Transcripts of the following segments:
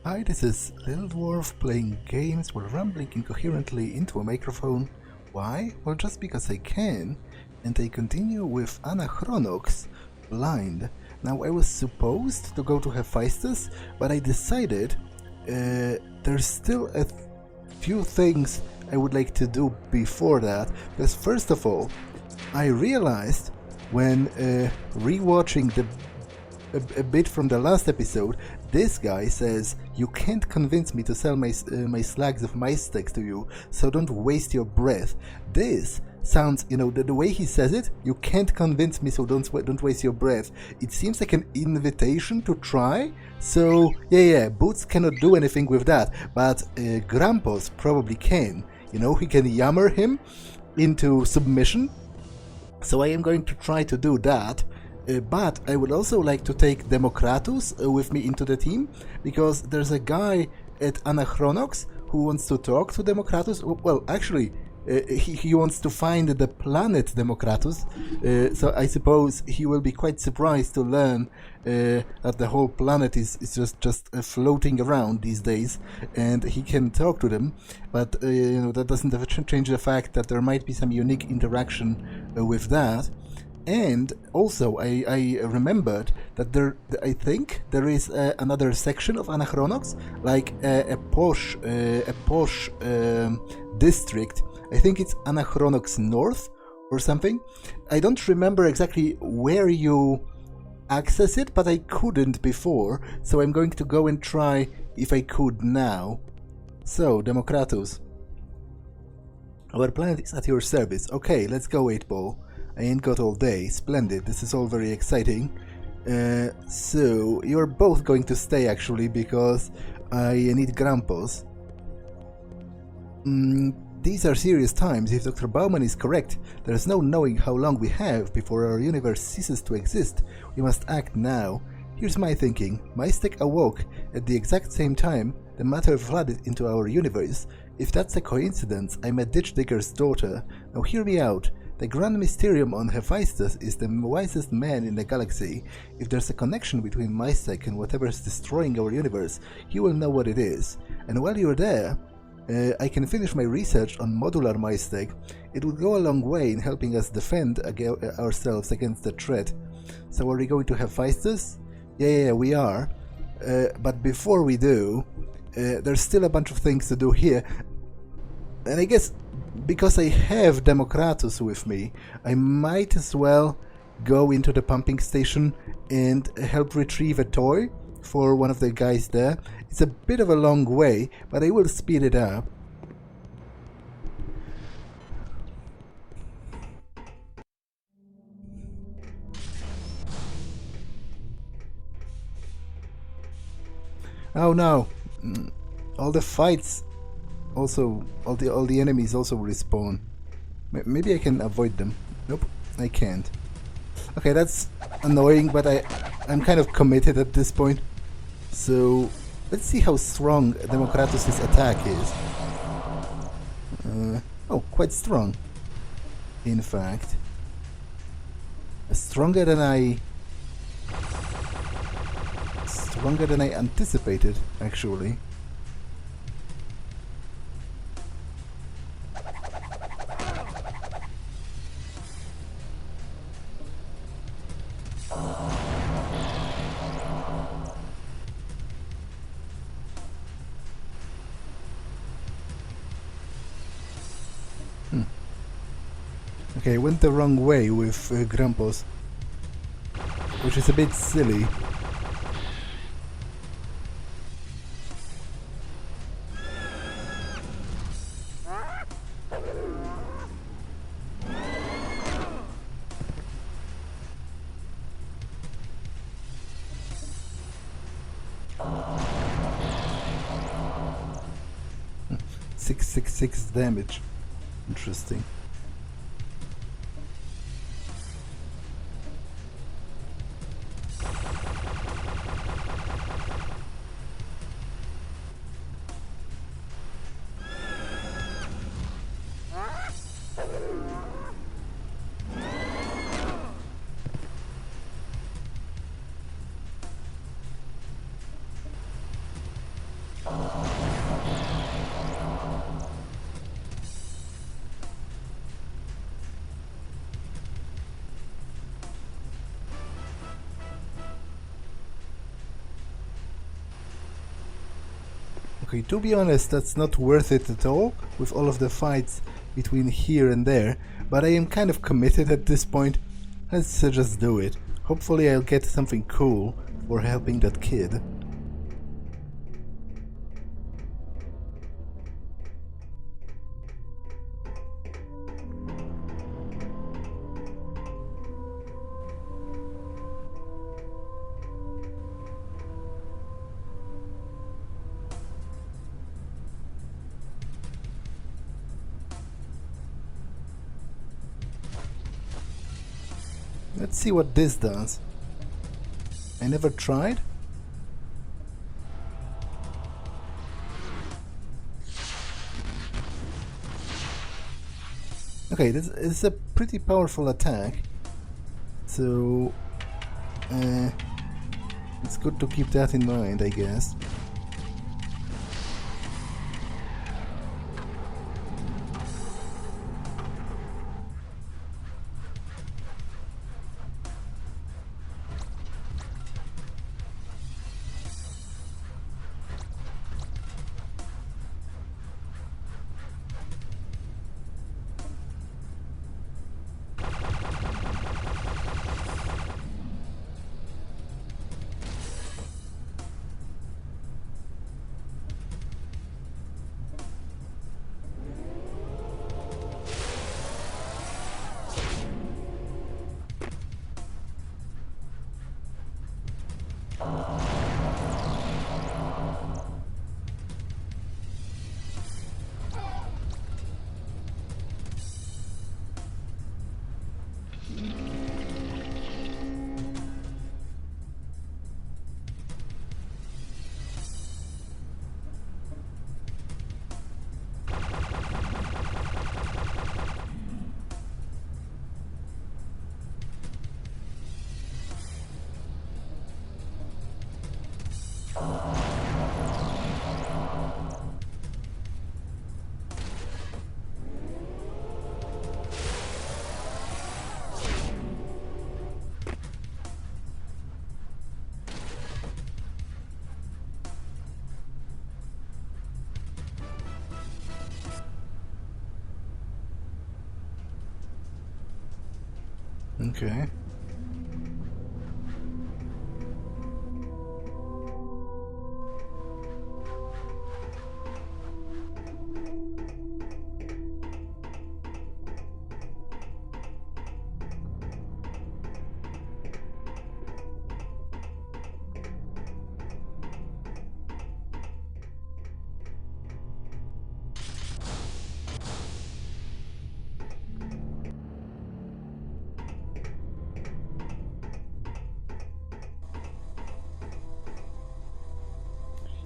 Hi, this is Little Dwarf playing games while rambling incoherently into a microphone. Why? Well, just because I can, and I continue with Anachronox Blind. Now, I was supposed to go to Hephaestus, but I decided there's still a few things I would like to do before that, because first of all, I realized when rewatching a bit from the last episode, this guy says, you can't convince me to sell my slags of MysTech to you, so don't waste your breath. This sounds, you know, the way he says it, you can't convince me, so don't waste your breath. It seems like an invitation to try. So yeah, Boots cannot do anything with that, but Grumpos probably can. You know, he can yammer him into submission. So I am going to try to do that. But I would also like to take Democratus with me into the team, because there's a guy at Anachronox who wants to talk to Democratus. Well, actually, he wants to find the planet Democratus, so I suppose he will be quite surprised to learn that the whole planet is just floating around these days, and he can talk to them. But you know, that doesn't change the fact that there might be some unique interaction with that. And also, I remembered that I think there is another section of Anachronox, like a posh district. I think it's Anachronox North or something. I don't remember exactly where you access it, but I couldn't before, so I'm going to go and try if I could now. So, Democratus. Our planet is at your service. Okay, let's go, 8-Ball. I ain't got all day. Splendid. This is all very exciting. So, you're both going to stay, actually, because I need Grumpos. These are serious times. If Dr. Bauman is correct, there's no knowing how long we have before our universe ceases to exist. We must act now. Here's my thinking. MysTech awoke at the exact same time the matter flooded into our universe. If that's a coincidence, I'm a ditch digger's daughter. Now hear me out. The Grand Mysterium on Hephaestus is the wisest man in the galaxy. If there's a connection between MysTech and whatever's destroying our universe, he will know what it is. And while you're there, I can finish my research on modular MysTech. It would go a long way in helping us defend ourselves against the threat. So are we going to Hephaestus? Yeah, we are. But before we do, there's still a bunch of things to do here. And I guess because I have Democratus with me, I might as well go into the pumping station and help retrieve a toy for one of the guys there. It's a bit of a long way, but I will speed it up. Oh no! All the fights also, all the enemies also respawn. Maybe I can avoid them. Nope, I can't. Okay, that's annoying, but I'm kind of committed at this point. So let's see how strong Democratus' attack is. Oh, quite strong. In fact, stronger than I anticipated, actually. Okay, I went the wrong way with Grumpos, which is a bit silly. Hmm. 666 damage. Interesting. Okay, to be honest, that's not worth it at all, with all of the fights between here and there, but I am kind of committed at this point. Let's just do it. Hopefully I'll get something cool for helping that kid. Let's see what this does. I never tried. Okay, this is a pretty powerful attack, so it's good to keep that in mind, I guess. Okay.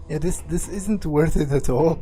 Yeah, this isn't worth it at all.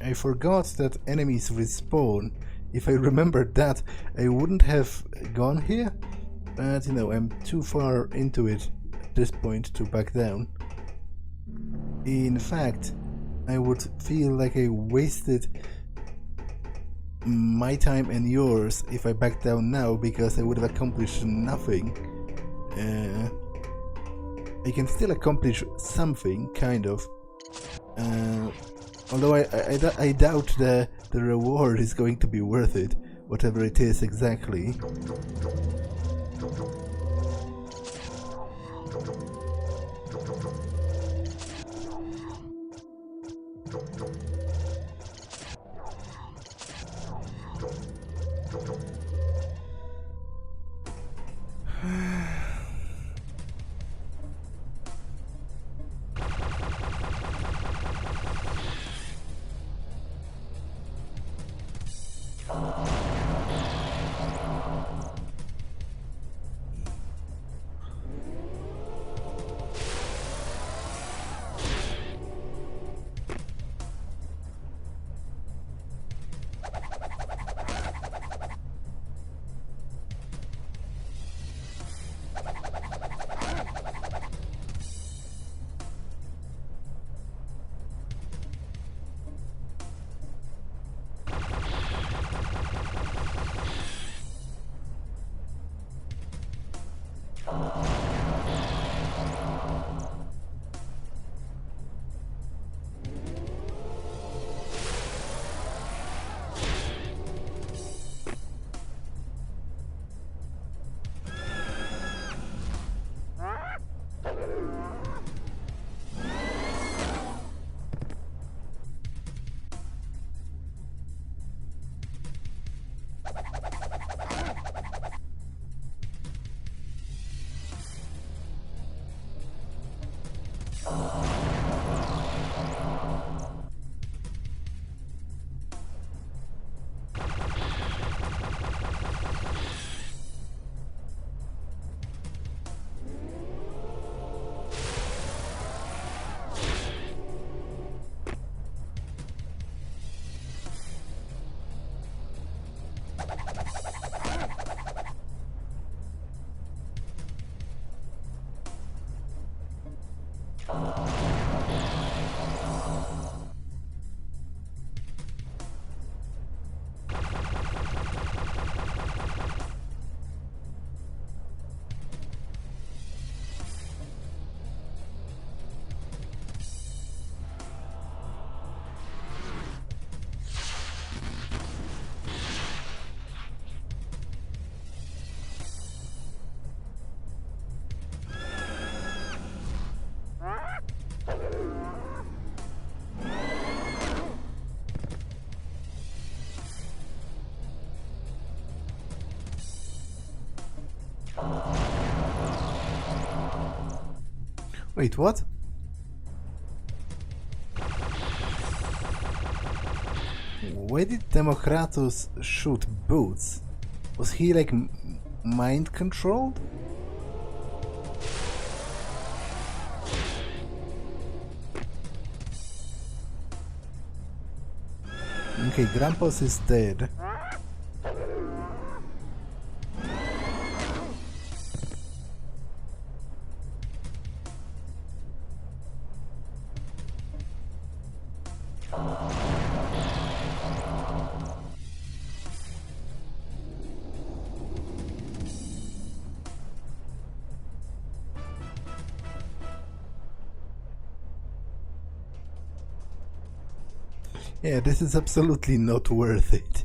I forgot that enemies respawn. If I remembered that, I wouldn't have gone here. But, you know, I'm too far into it at this point to back down. In fact, I would feel like I wasted my time and yours if I back down now, because I would have accomplished nothing. I can still accomplish something, kind of. Although I doubt the reward is going to be worth it, whatever it is exactly. Wait, what? Why did Democratus shoot Boots? Was he like mind controlled? Okay, Grumpos is dead. Yeah, this is absolutely not worth it.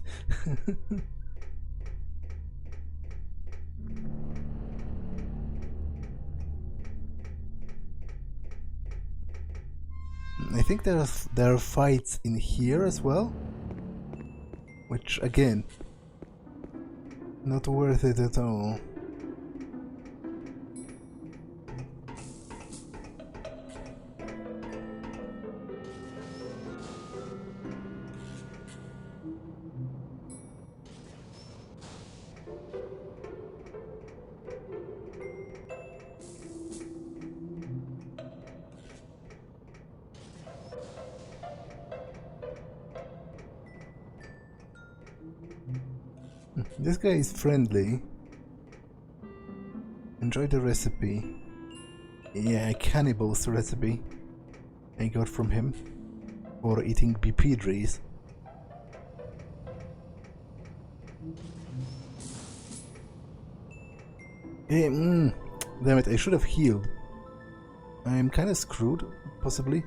I think there are fights in here as well, which again, not worth it at all. This guy is friendly. Enjoy the recipe. Yeah, cannibal's recipe I got from him for eating bipedries. Hey, damn it, I should have healed. I'm kinda screwed, possibly.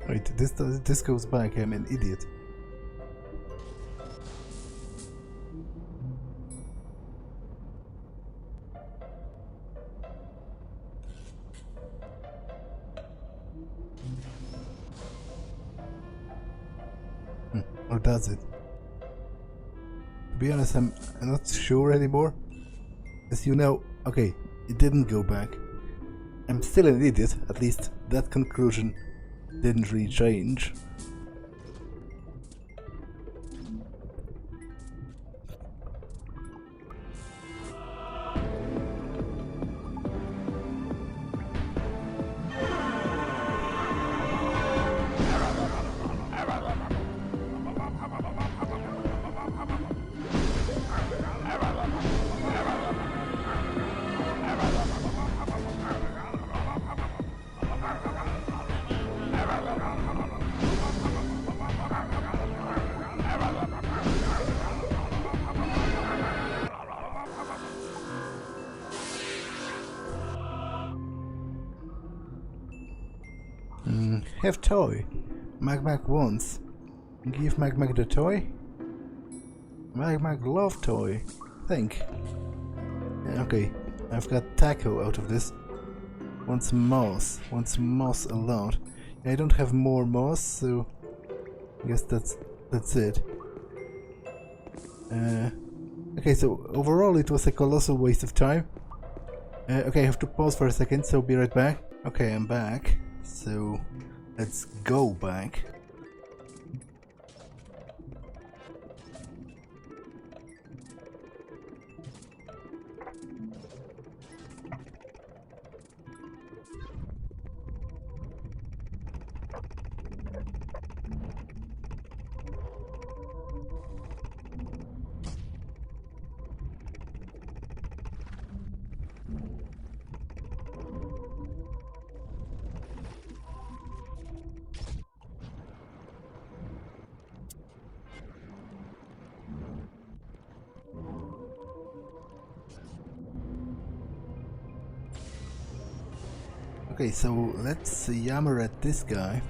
Wait, this goes back. I'm an idiot. Or does it? To be honest, I'm not sure anymore. As you know, okay, it didn't go back. I'm still an idiot, at least that conclusion didn't really change. Have toy. Mag wants. Give Mag the toy. Mag love toy. Think. Okay, I've got taco out of this. Wants moss. Wants moss a lot. I don't have more moss, so I guess that's it. Okay, so overall it was a colossal waste of time. Okay, I have to pause for a second, so be right back. Okay, I'm back. So let's go back. Okay, so let's yammer at this guy.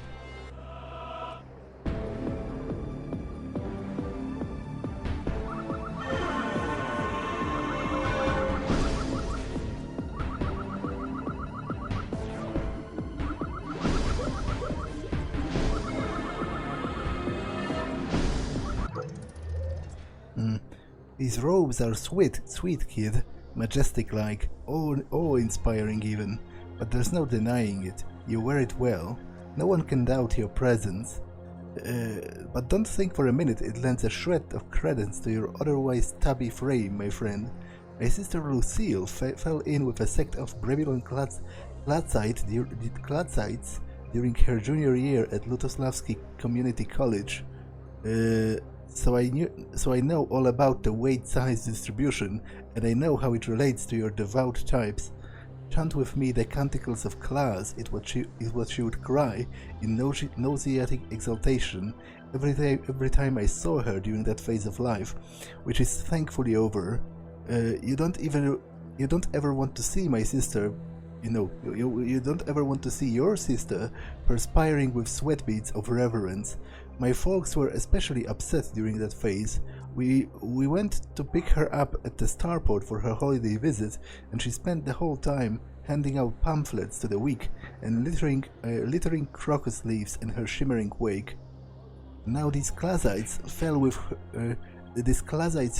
These robes are sweet, kid. Majestic-like, awe-inspiring even. But there's no denying it. You wear it well. No one can doubt your presence. But don't think for a minute it lends a shred of credence to your otherwise stubby frame, my friend. My sister Lucille fell in with a sect of Babylon Gladsites during her junior year at Lutoslavsky Community College. So I know all about the weight-size distribution, and I know how it relates to your devout types. Chant with me the canticles of class, it was she would cry in nauseatic exultation every time I saw her during that phase of life, which is thankfully over. You don't ever want to see my sister, you don't ever want to see your sister perspiring with sweat beads of reverence. My folks were especially upset during that phase. We went to pick her up at the starport for her holiday visit, and she spent the whole time handing out pamphlets to the weak and littering crocus leaves in her shimmering wake. Now these classites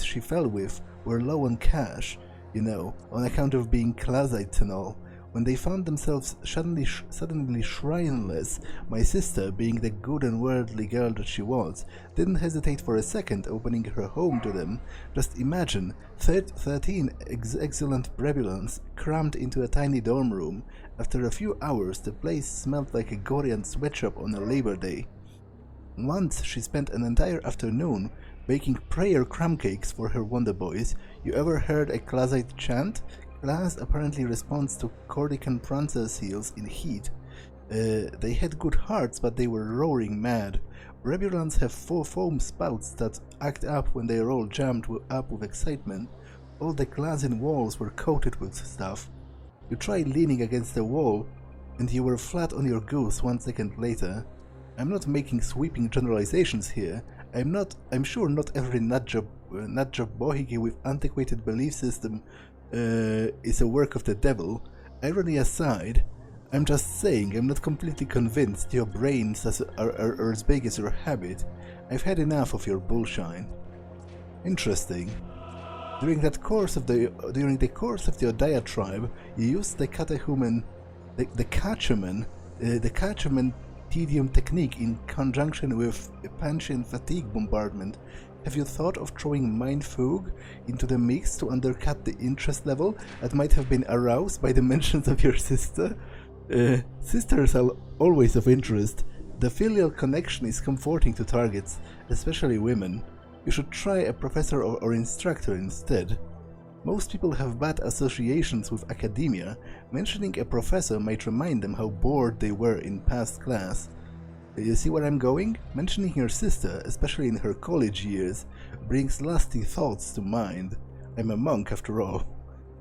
she fell with were low on cash, on account of being classites and all. When they found themselves suddenly shrineless, my sister, being the good and worldly girl that she was, didn't hesitate for a second opening her home to them. Just imagine 13 excellent Brebulons crammed into a tiny dorm room. After a few hours, the place smelled like a Gorian sweatshop on a Labor Day. Once she spent an entire afternoon baking prayer crumb cakes for her wonder boys. You ever heard a classite chant? Class apparently responds to Corsican prancer seals in heat. They had good hearts, but they were roaring mad. Rebulans have foam spouts that act up when they are all jammed up with excitement. All the glass-in walls were coated with stuff. You tried leaning against the wall, and you were flat on your goose 1 second later. I'm not making sweeping generalizations here. I'm sure not every nutjob bohigi with antiquated belief system is a work of the devil. Irony aside, I'm just saying I'm not completely convinced your brains are as big as your habit. I've had enough of your bullshine. Interesting. During the course of your diatribe, you used the catechumen tedium technique in conjunction with Panchian fatigue bombardment. Have you thought of throwing mind fug into the mix to undercut the interest level that might have been aroused by the mentions of your sister? Sisters are always of interest. The filial connection is comforting to targets, especially women. You should try a professor or instructor instead. Most people have bad associations with academia. Mentioning a professor might remind them how bored they were in past class. You see where I'm going? Mentioning your sister, especially in her college years, brings lusty thoughts to mind. I'm a monk after all.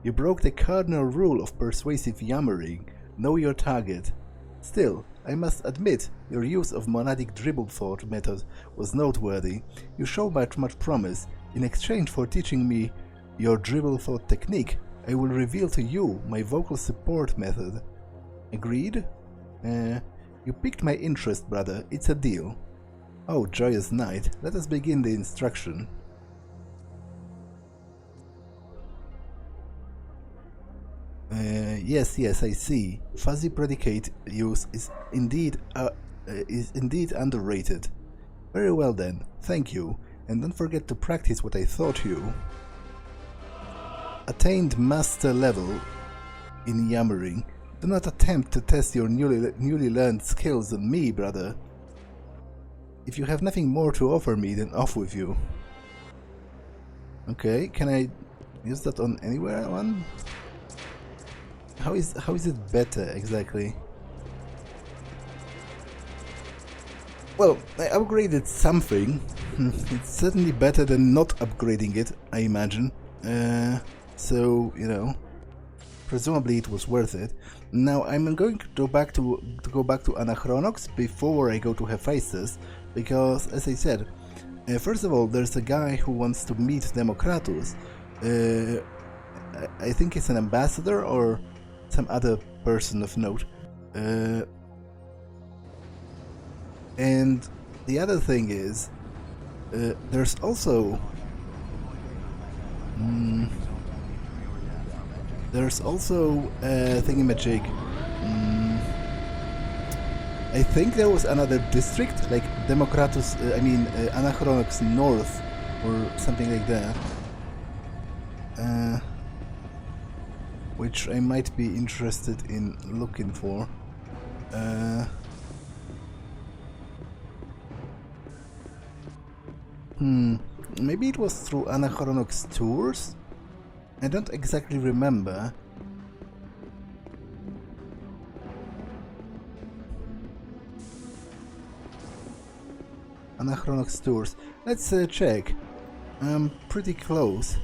You broke the cardinal rule of persuasive yammering. Know your target. Still, I must admit, your use of monadic dribble thought method was noteworthy. You show much promise. In exchange for teaching me your dribble thought technique, I will reveal to you my vocal support method. Agreed? You piqued my interest, brother. It's a deal. Oh, joyous night. Let us begin the instruction. Yes, I see. Fuzzy predicate use is indeed underrated. Very well then. Thank you. And don't forget to practice what I taught you. Attained master level in yammering. Do not attempt to test your newly learned skills on me, brother. If you have nothing more to offer me, then off with you. Okay, can I use that on anywhere one? How is it better exactly? Well, I upgraded something. It's certainly better than not upgrading it, I imagine. So, presumably it was worth it. Now I'm going to go back to Anachronox before I go to Hephaestus, because, as I said, first of all, there's a guy who wants to meet Democratus. I think it's an ambassador or some other person of note. And the other thing is, there's also Mm. There's also a thingamajig. I think there was another district, like Democratus, Anachronox North, or something like that. Which I might be interested in looking for. Maybe it was through Anachronox tours? I don't exactly remember. Anachronox tours. Let's check. I'm pretty close.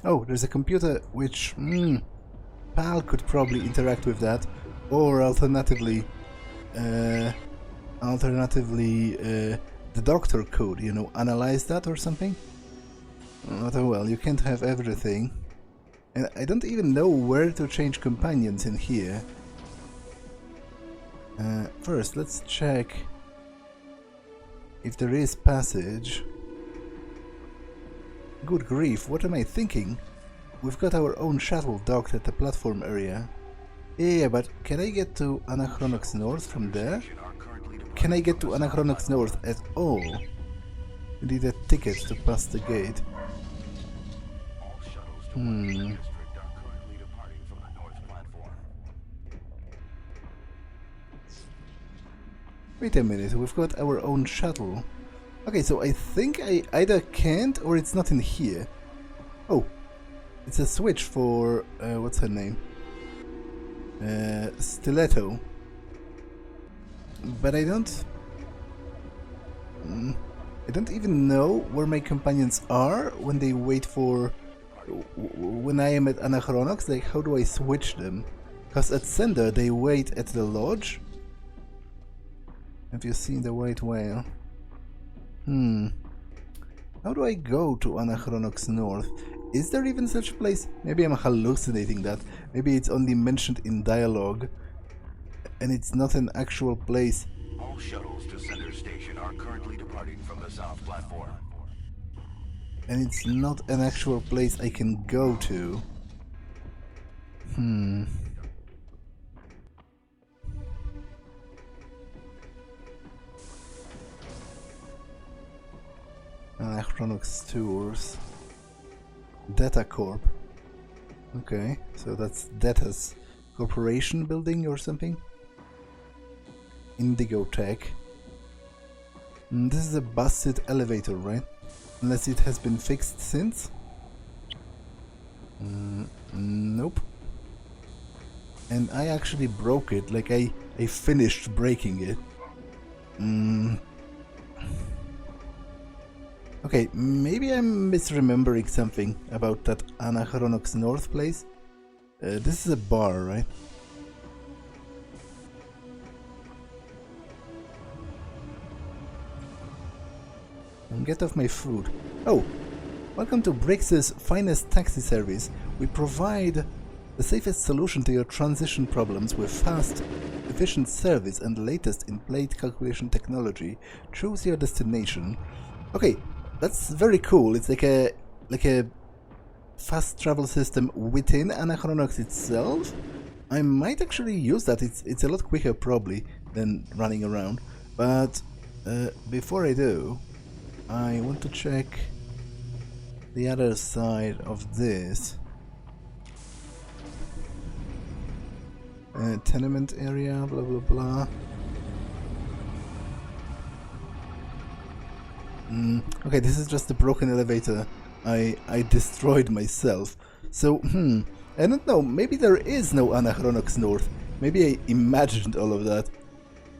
Oh, there's a computer which PAL could probably interact with that, or alternatively, the doctor could, you know, analyze that or something. Oh well, you can't have everything. And I don't even know where to change companions in here. First, let's check if there is passage. Good grief, what am I thinking? We've got our own shuttle docked at the platform area. Yeah, but can I get to Anachronox North from there? Can I get to Anachronox North at all? You need a ticket to pass the gate. Wait a minute, we've got our own shuttle. Okay, so I think I either can't or it's not in here. Oh, it's a switch for, what's her name? Stiletto. But I don't even know where my companions are when they wait for... when I am at Anachronox. Like, how do I switch them? Because at Sender they wait at the lodge. Have you seen the white whale? How do I go to Anachronox North? Is there even such a place? Maybe I'm hallucinating that. Maybe it's only mentioned in dialogue. And it's not an actual place. All shuttles to Center Station are currently departing from the south platform. And it's not an actual place I can go to. Anachronox Tours. Detta Corp. Okay, so that's Detta's corporation building or something? Indigo Tech. This is a busted elevator, right? Unless it has been fixed since? Nope. And I actually broke it, like I finished breaking it. Okay, maybe I'm misremembering something about that Anachronox North place. This is a bar, right? And get off my food. Oh! Welcome to Brix's finest taxi service. We provide the safest solution to your transition problems with fast, efficient service and latest in plate calculation technology. Choose your destination. Okay. That's very cool. It's like a fast travel system within Anachronox itself. I might actually use that. It's a lot quicker probably than running around. But before I do, I want to check the other side of this. Tenement area, blah blah blah. Okay, this is just a broken elevator I destroyed myself. So, I don't know, maybe there is no Anachronox North. Maybe I imagined all of that.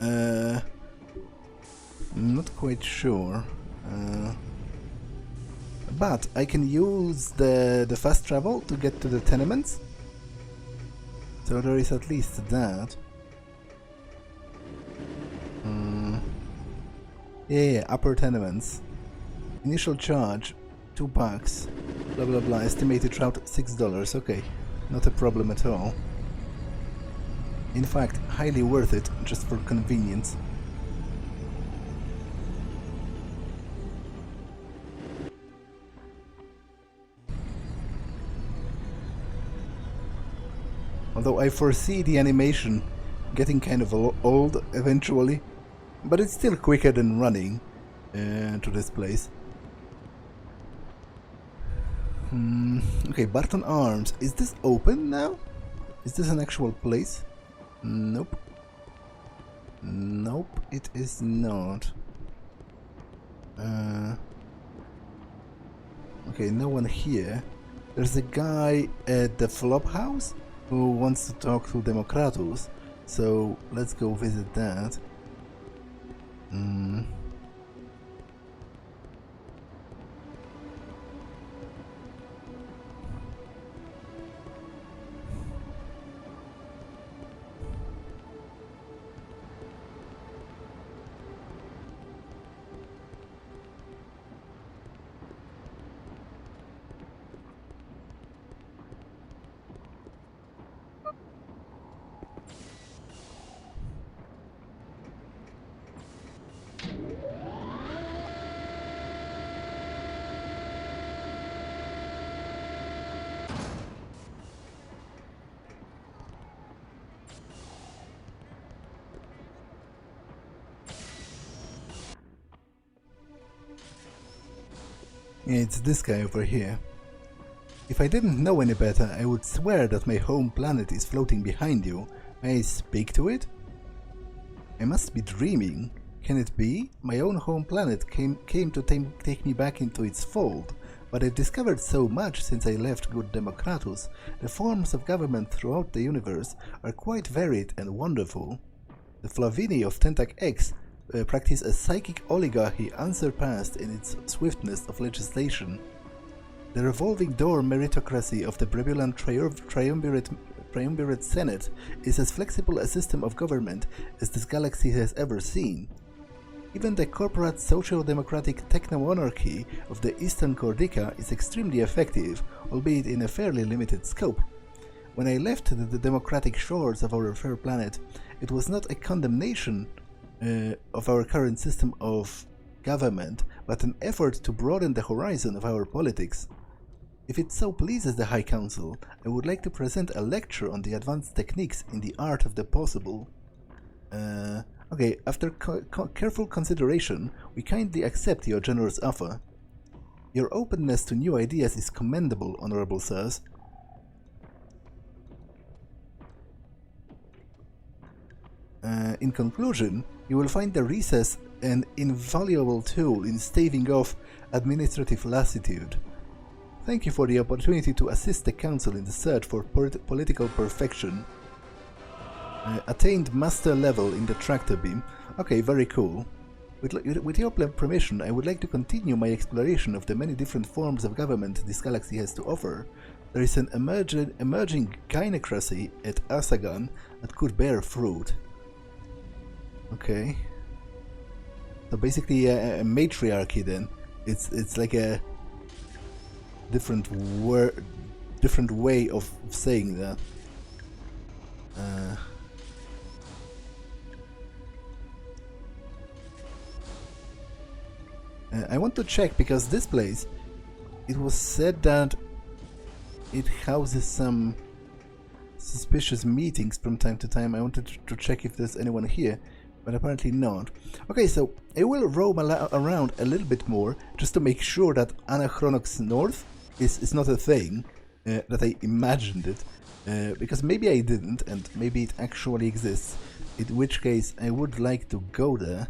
I'm not quite sure. But I can use the fast travel to get to the tenements. So there is at least that. Yeah, upper tenements. Initial charge, $2. Blah blah blah. Estimated route, $6. Okay, not a problem at all. In fact, highly worth it, just for convenience. Although I foresee the animation getting kind of old eventually, but it's still quicker than running to this place. Okay, Barton Arms. Is this open now? Is this an actual place? Nope. Nope, it is not. Okay, no one here. There's a guy at the flop house who wants to talk to Democratus, so let's go visit that. Yeah, it's this guy over here. If I didn't know any better, I would swear that my home planet is floating behind you. May I speak to it? I must be dreaming. Can it be? My own home planet came to take me back into its fold, but I've discovered so much since I left good Democratus. The forms of government throughout the universe are quite varied and wonderful. The Flavini of Tentac X practice a psychic oligarchy unsurpassed in its swiftness of legislation. The revolving door meritocracy of the Brebulan triumvirate Senate is as flexible a system of government as this galaxy has ever seen. Even the corporate social-democratic techno-monarchy of the Eastern Cordica is extremely effective, albeit in a fairly limited scope. When I left the democratic shores of our fair planet, it was not a condemnation of our current system of government, but an effort to broaden the horizon of our politics. If it so pleases the High Council, I would like to present a lecture on the advanced techniques in the art of the possible. Okay, after careful consideration, we kindly accept your generous offer. Your openness to new ideas is commendable, honorable sirs. In conclusion, you will find the recess an invaluable tool in staving off administrative lassitude. Thank you for the opportunity to assist the Council in the search for political perfection. Attained master level in the tractor beam. Okay, very cool. With your permission, I would like to continue my exploration of the many different forms of government this galaxy has to offer. There is an emerging gynocracy at Asagan that could bear fruit. Okay. So basically a matriarchy then. It's like a different way of saying that. I want to check because this place, it was said that it houses some suspicious meetings from time to time. I wanted to check if there's anyone here, but apparently not. Okay, so I will roam around a little bit more just to make sure that Anachronox North is not a thing, that I imagined it, because maybe I didn't, and maybe it actually exists, in which case I would like to go there.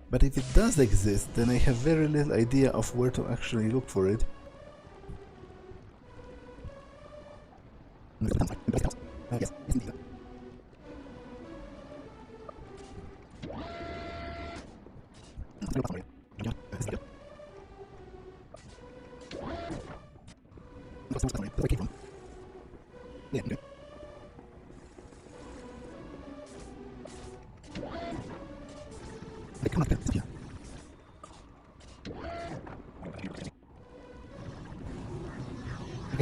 But if it does exist, then I have very little idea of where to actually look for it.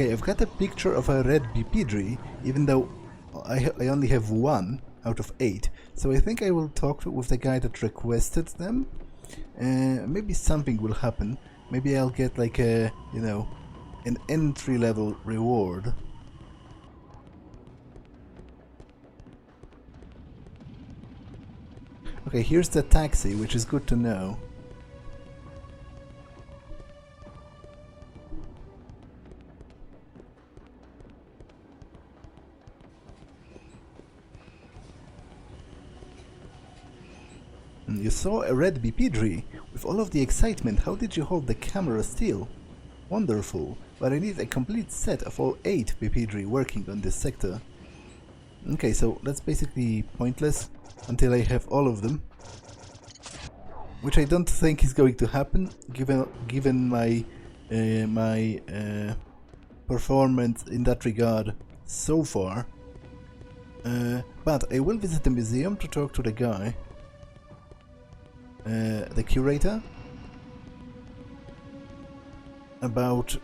Okay, I've got a picture of a red bipedry, even though I only have 1 out of 8. So I think I will talk with the guy that requested them. Maybe something will happen. Maybe I'll get like a, you know, an entry-level reward. Okay, here's the taxi, which is good to know. You saw a red bipedry. With all of the excitement, how did you hold the camera still? Wonderful, but I need a complete set of all 8 bipedry working on this sector. Okay, so that's basically pointless until I have all of them. Which I don't think is going to happen, given my performance in that regard so far. But I will visit the museum to talk to the guy. The curator, about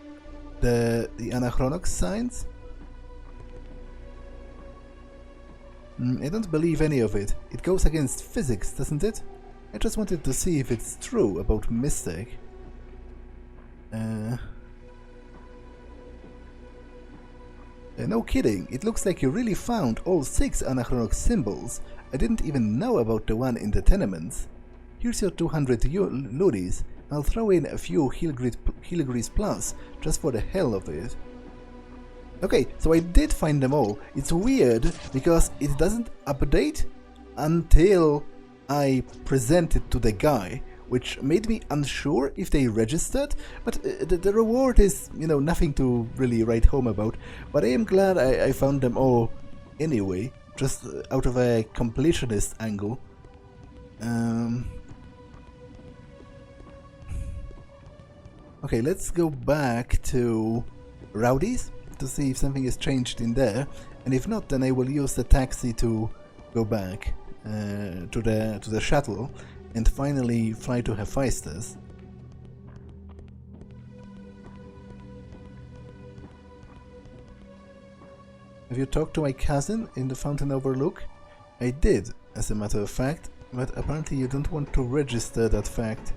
the Anachronox signs. I don't believe any of it. It goes against physics, doesn't it? I just wanted to see if it's true about MysTech. No kidding, it looks like you really found all 6 Anachronox symbols. I didn't even know about the one in the tenements. Here's your 200 looties. I'll throw in a few Hilgris plus, just for the hell of it. Okay, so I did find them all. It's weird, because it doesn't update until I present it to the guy, which made me unsure if they registered, but the reward is, you know, nothing to really write home about. But I am glad I found them all anyway, just out of a completionist angle. Okay, let's go back to Rowdy's to see if something has changed in there, and if not, then I will use the taxi to go back to the shuttle and finally fly to Hephaestus. Have you talked to my cousin in the Fountain Overlook? I did, as a matter of fact, but apparently you don't want to register that fact.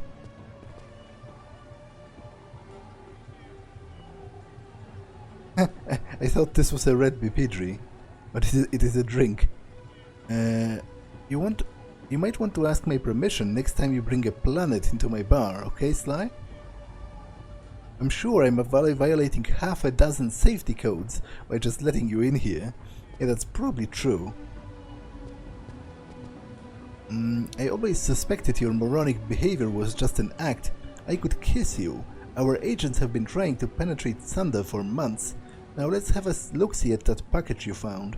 I thought this was a red bipedry, but it is a drink. You might want to ask my permission next time you bring a planet into my bar, okay, Sly? I'm sure I'm violating half a dozen safety codes by just letting you in here. Yeah, that's probably true. I always suspected your moronic behavior was just an act. I could kiss you. Our agents have been trying to penetrate Sunder for months. Now let's have a look-see at that package you found.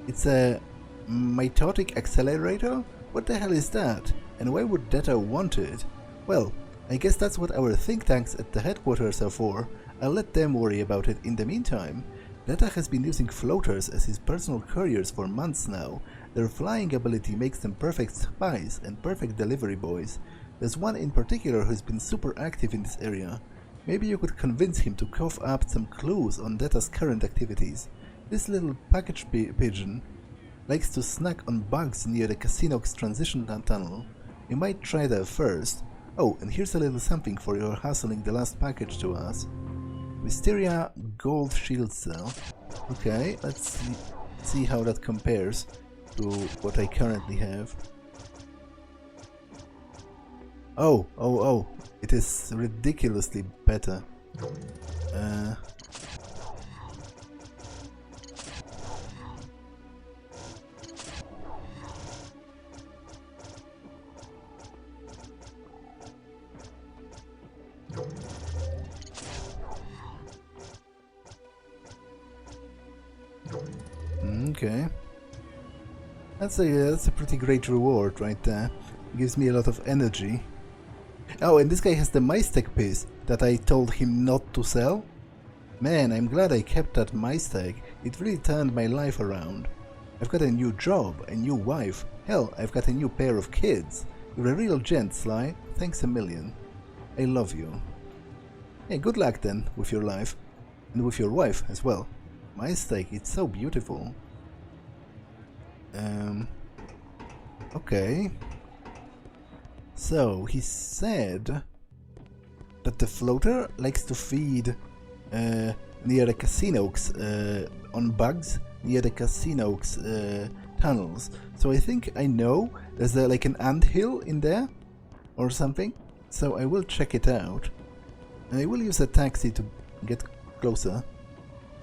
It's a mitotic accelerator? What the hell is that? And why would Detta want it? Well, I guess that's what our think tanks at the headquarters are for. I'll let them worry about it in the meantime. Detta has been using floaters as his personal couriers for months now. Their flying ability makes them perfect spies and perfect delivery boys. There's one in particular who's been super active in this area. Maybe you could convince him to cough up some clues on Detta's current activities. This little package pigeon likes to snack on bugs near the Casino's transition tunnel. You might try that first. Oh, and here's a little something for your hustling the last package to us. Wisteria Gold Shield Cell. Okay, let's see how that compares to what I currently have. Oh, it is ridiculously better. Okay. That's a pretty great reward right there. Gives me a lot of energy. Oh, and this guy has the MysTech piece that I told him not to sell. Man, I'm glad I kept that MysTech. It really turned my life around. I've got a new job, a new wife. Hell, I've got a new pair of kids. You're a real gent, Sly. Thanks a million. I love you. Hey, good luck then with your life. and with your wife as well. MysTech, it's so beautiful. Okay. So he said that the floater likes to feed near the casinos on bugs near the casinos tunnels. So I think I know there's like an anthill in there or something. So I will check it out. I will use a taxi to get closer.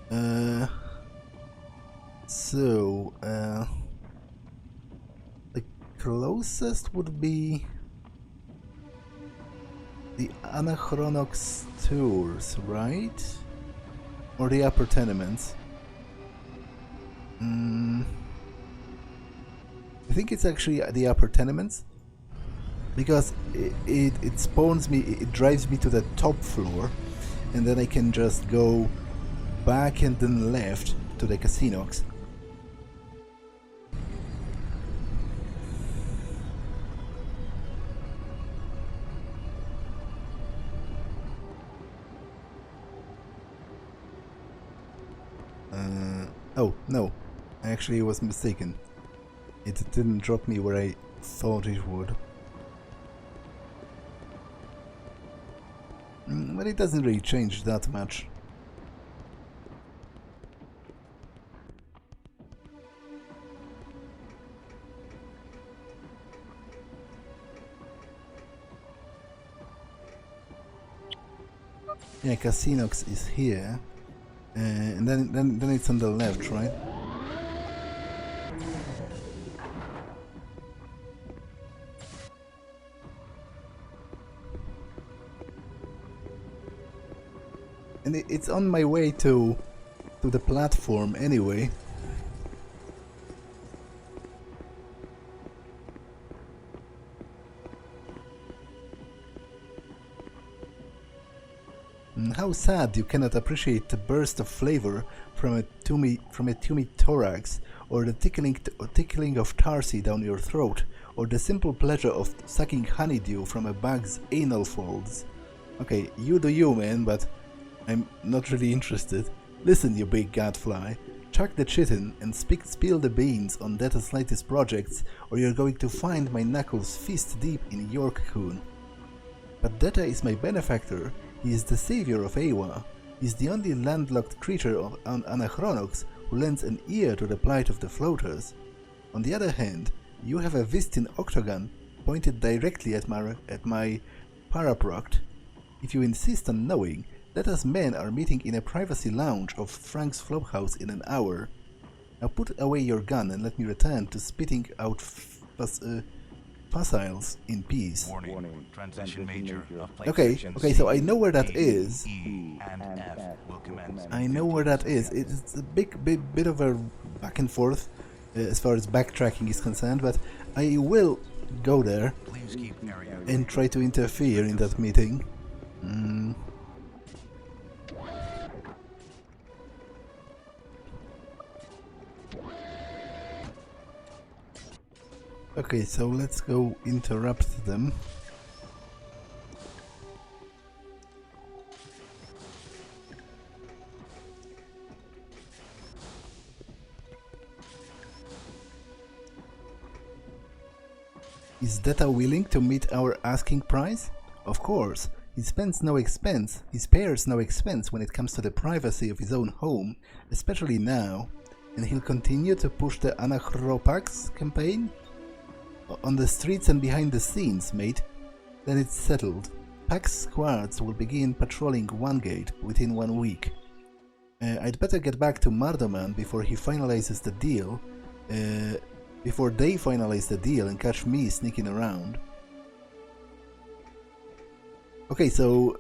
The closest would be the Anachronox tours, right? Or the upper tenements. I think it's actually the upper tenements, because it spawns me, it drives me to the top floor, and then I can just go back and then left to the casinos. Oh, no, I actually was mistaken. It didn't drop me where I thought it would. But it doesn't really change that much. Yeah, Casinox is here. And then it's on the left, right? And it's on my way to the platform anyway. How sad you cannot appreciate the burst of flavor from a tummy thorax, or the tickling of tarsi down your throat, or the simple pleasure of sucking honeydew from a bug's anal folds. Okay, you do you, man, but I'm not really interested. Listen, you big gadfly. Chuck the chitin and spill the beans on Detta's latest projects, or you're going to find my knuckles fist deep in your cocoon. But Detta is my benefactor. He is the savior of Awa. He is the only landlocked creature on Anachronox who lends an ear to the plight of the floaters. On the other hand, you have a Vistin octagon pointed directly at my paraproct. If you insist on knowing, Detta's men are meeting in a privacy lounge of Frank's Flophouse in an hour. Now put away your gun and let me return to spitting out fossils in peace. Warning. Transition major. Okay, so I know where that is. E and F will commence. I know where that is. It's a bit of a back and forth as far as backtracking is concerned, but I will go there Please keep area and try to interfere in that meeting. Okay, so let's go interrupt them. Is Detta willing to meet our asking price? Of course. He spares no expense when it comes to the privacy of his own home, especially now. And he'll continue to push the Anachronox campaign? On the streets and behind the scenes, mate. Then it's settled. Pax squads will begin patrolling OneGate within 1 week. I'd better get back to Mardoman before he finalizes the deal. Before they finalize the deal and catch me sneaking around. Okay, so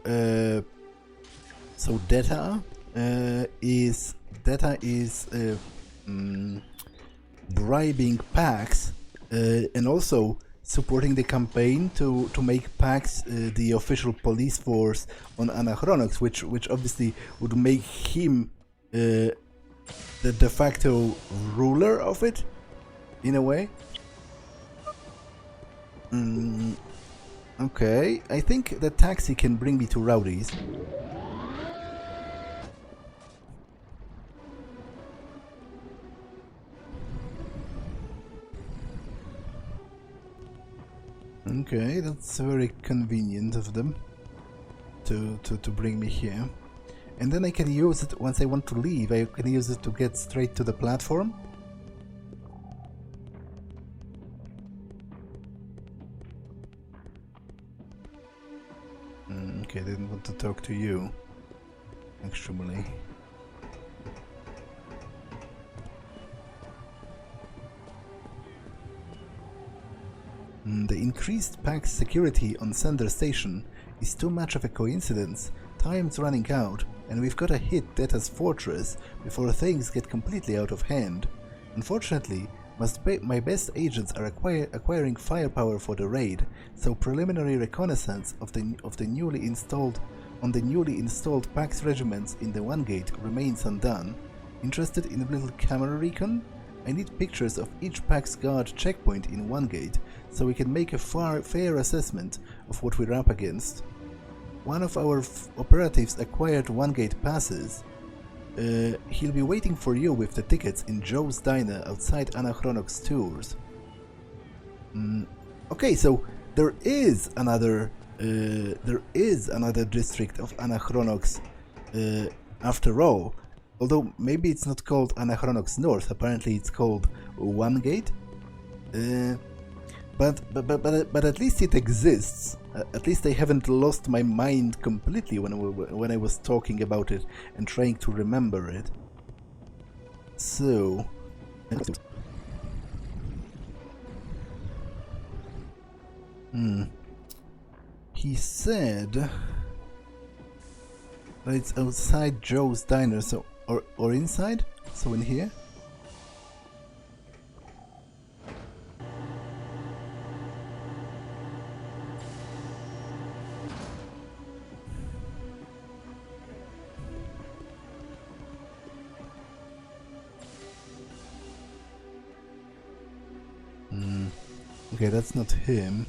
Detta is bribing Pax and also supporting the campaign to make Pax the official police force on Anachronox, which obviously would make him the de facto ruler of it, in a way. Okay, I think the taxi can bring me to Rowdy's. Okay, that's very convenient of them to bring me here. And then I can use it, once I want to leave, I can use it to get straight to the platform. Okay, I didn't want to talk to you, actually. The increased PAX security on Sender Station is too much of a coincidence. Time's running out, and we've gotta hit Detta's fortress before things get completely out of hand. Unfortunately, my best agents are acquiring firepower for the raid, so preliminary reconnaissance of the newly installed PAX regiments in the OneGate remains undone. Interested in a little camera recon? I need pictures of each PAX guard checkpoint in OneGate, so we can make a fair assessment of what we're up against. One of our operatives acquired OneGate passes. He'll be waiting for you with the tickets in Joe's Diner outside Anachronox Tours. Okay, so there is another district of Anachronox after all. Although maybe it's not called Anachronox North, apparently it's called OneGate. But at least it exists. At least I haven't lost my mind completely when I was talking about it and trying to remember it. So... He said that it's outside Joe's Diner, so or inside? So in here? Okay, that's not him.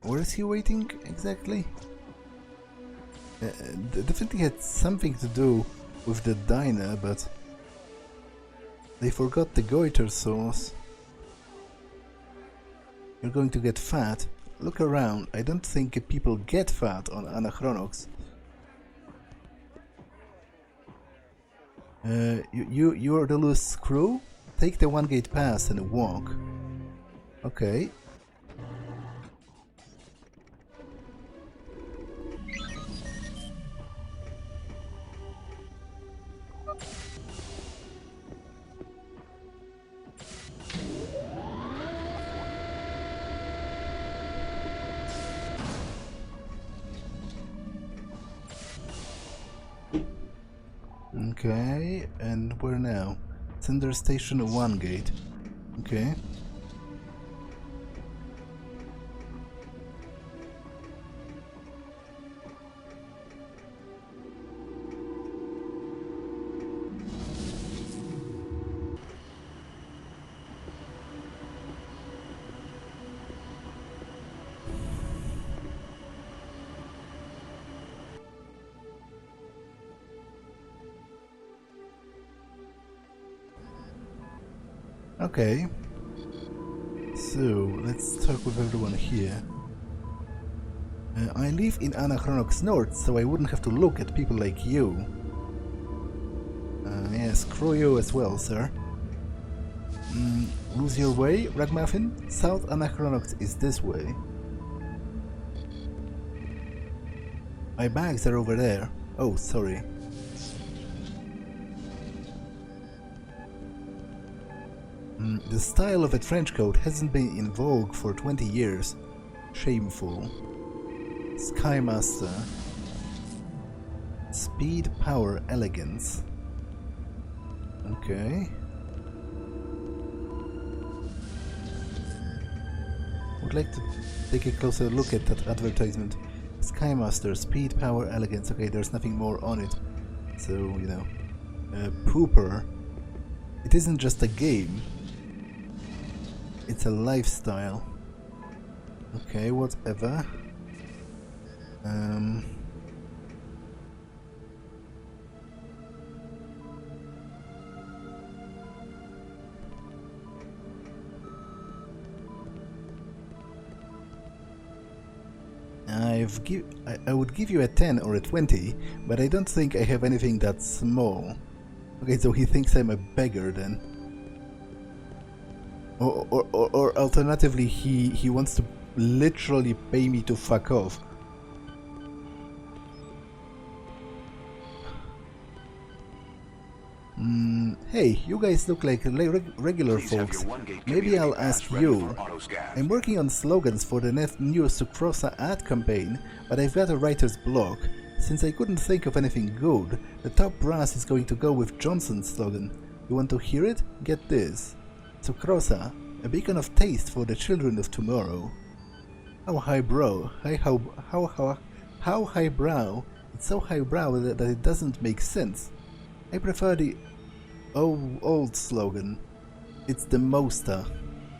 Where is he waiting exactly? Definitely had something to do with the diner, but they forgot the goiter sauce. You're going to get fat. Look around. I don't think people get fat on Anachronox. You're the loose screw? Take the OneGate pass and walk. Okay. Okay, and where now? Sender Station OneGate. Okay. Okay, so let's talk with everyone here. I live in Anachronox North, so I wouldn't have to look at people like you. Yeah, screw you as well, sir. Lose your way, Ragmuffin? South Anachronox is this way. My bags are over there. Oh, sorry. The style of a trench coat hasn't been in vogue for 20 years. Shameful. Skymaster. Speed, power, elegance. Okay. Would like to take a closer look at that advertisement. Skymaster, speed, power, elegance. Okay, there's nothing more on it. So, you know. Pooper. It isn't just a game. It's a lifestyle. Okay, whatever. I would give you a 10 or a 20, but I don't think I have anything that small. Okay, so he thinks I'm a beggar then. Or alternatively, he wants to literally pay me to fuck off. Hey, you guys look like regular folks. Maybe I'll ask you. I'm working on slogans for the new Sucrosa ad campaign, but I've got a writer's block. Since I couldn't think of anything good, the top brass is going to go with Johnson's slogan. You want to hear it? Get this. Sucrosa, a beacon of taste for the children of tomorrow. How highbrow, how highbrow. It's so highbrow that it doesn't make sense. I prefer the old slogan. It's the Mosta.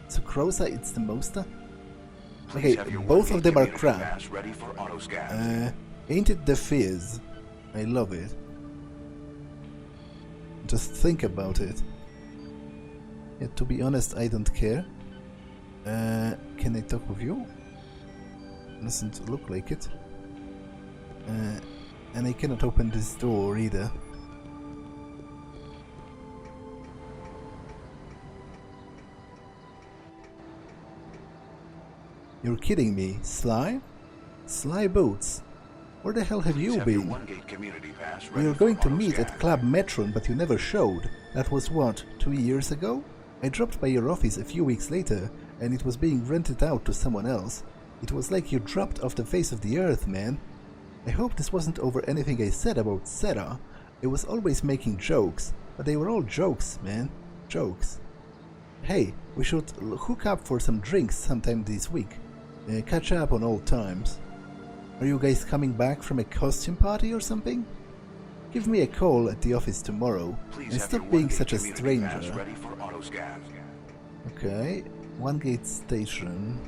Sucrosa, it's the Mosta? Okay, both of them are crap. Ain't it the fizz? I love it. Just think about it. Yeah, to be honest, I don't care. Can I talk with you? Doesn't look like it. And I cannot open this door either. You're kidding me, Sly? Sly Boots? Where the hell have you been? We were going to meet at Club Metron, but you never showed. That was what, 2 years ago? I dropped by your office a few weeks later, and it was being rented out to someone else. It was like you dropped off the face of the earth, man. I hope this wasn't over anything I said about Sarah. I was always making jokes, but they were all jokes, man. Jokes. Hey, we should hook up for some drinks sometime this week. Catch up on old times. Are you guys coming back from a costume party or something? Give me a call at the office tomorrow, and stop being such a stranger. Okay, OneGate station.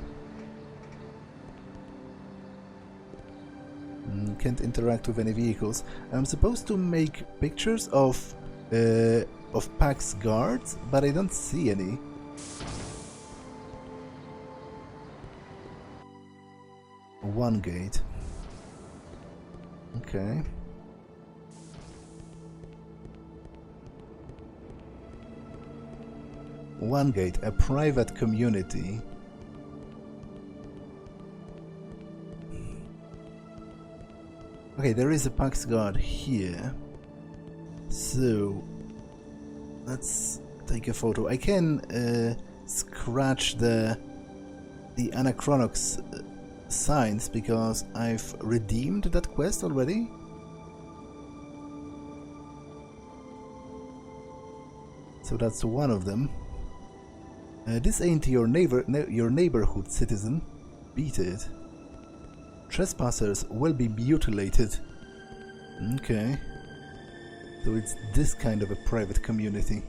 Can't interact with any vehicles. I'm supposed to make pictures of PAX guards, but I don't see any. OneGate. Okay. OneGate, a private community. Okay, there is a PAX guard here. So let's take a photo. I can scratch the Anachronox signs because I've redeemed that quest already. So that's one of them. This ain't your neighborhood, citizen. Beat it. Trespassers will be mutilated. Okay. So it's this kind of a private community.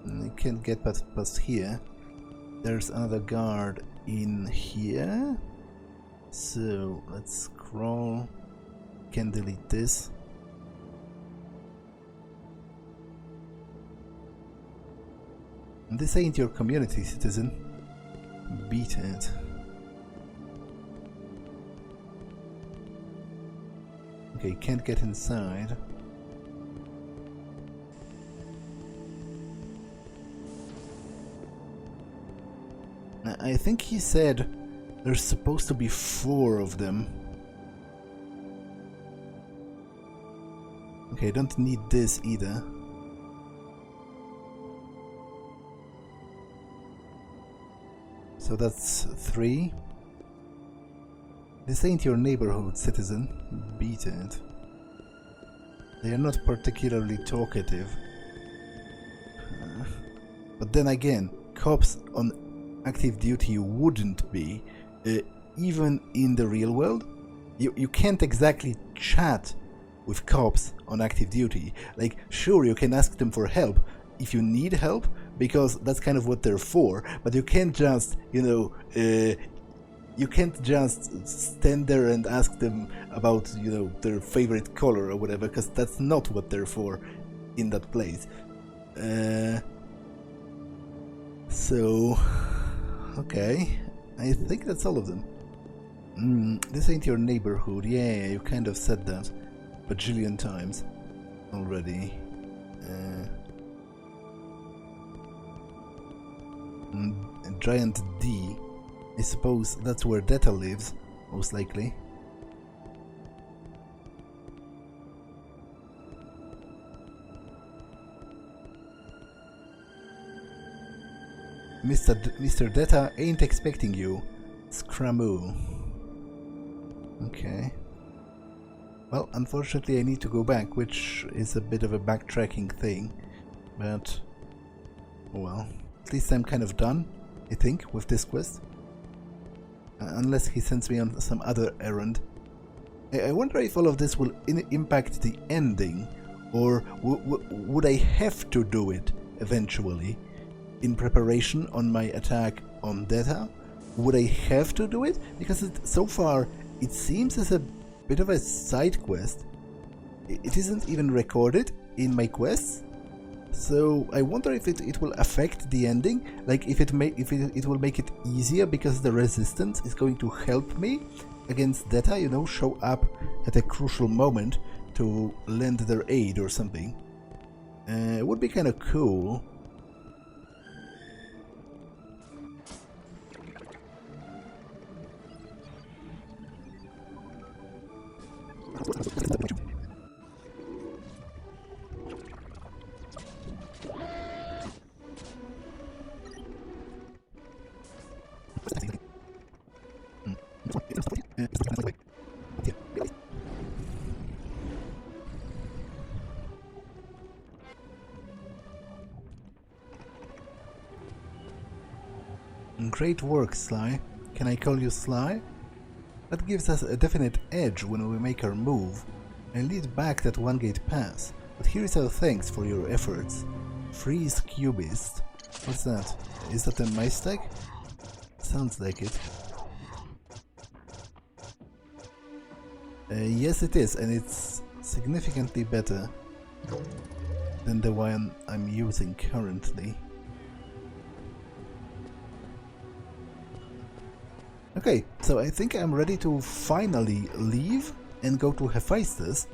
I can't get past here. There's another guard in here. So let's scroll. Can delete this. This ain't your community, citizen. Beat it. Okay, can't get inside. I think he said there's supposed to be 4 of them. Okay, don't need this either. So that's 3. This ain't your neighborhood, citizen. Beat it. They are not particularly talkative. But then again, cops on active duty wouldn't be. Even in the real world, you can't exactly chat with cops on active duty. Like, sure, you can ask them for help if you need help, because that's kind of what they're for, but you can't just, you can't just stand there and ask them about, their favorite color or whatever, because that's not what they're for in that place. So, okay. I think that's all of them. This ain't your neighborhood. Yeah, you kind of said that a bajillion times already. Giant D. I suppose that's where Detta lives, most likely. Mr. Detta ain't expecting you. Scramoo. Okay. Well, unfortunately I need to go back, which is a bit of a backtracking thing. But, well, at least I'm kind of done, I think, with this quest. Unless he sends me on some other errand. I wonder if all of this will impact the ending, or would I have to do it eventually in preparation on my attack on Detta? Would I have to do it? Because so far it seems as a bit of a side quest. It isn't even recorded in my quests. So I wonder if it will affect the ending, like if it will make it easier because the resistance is going to help me against Detta, you know, show up at a crucial moment to lend their aid or something. It would be kind of cool. Great work, Sly. Can I call you Sly? That gives us a definite edge when we make our move. I lead back that OneGate pass, but here is our thanks for your efforts. Freeze Cubist. What's that? Is that a MysTech? Sounds like it. Yes, it is, and it's significantly better than the one I'm using currently. Okay, so I think I'm ready to finally leave and go to Hephaestus.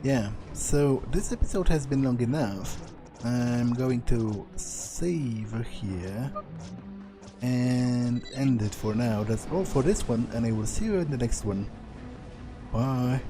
Yeah, so this episode has been long enough. I'm going to save here and end it for now. That's all for this one, and I will see you in the next one. Bye.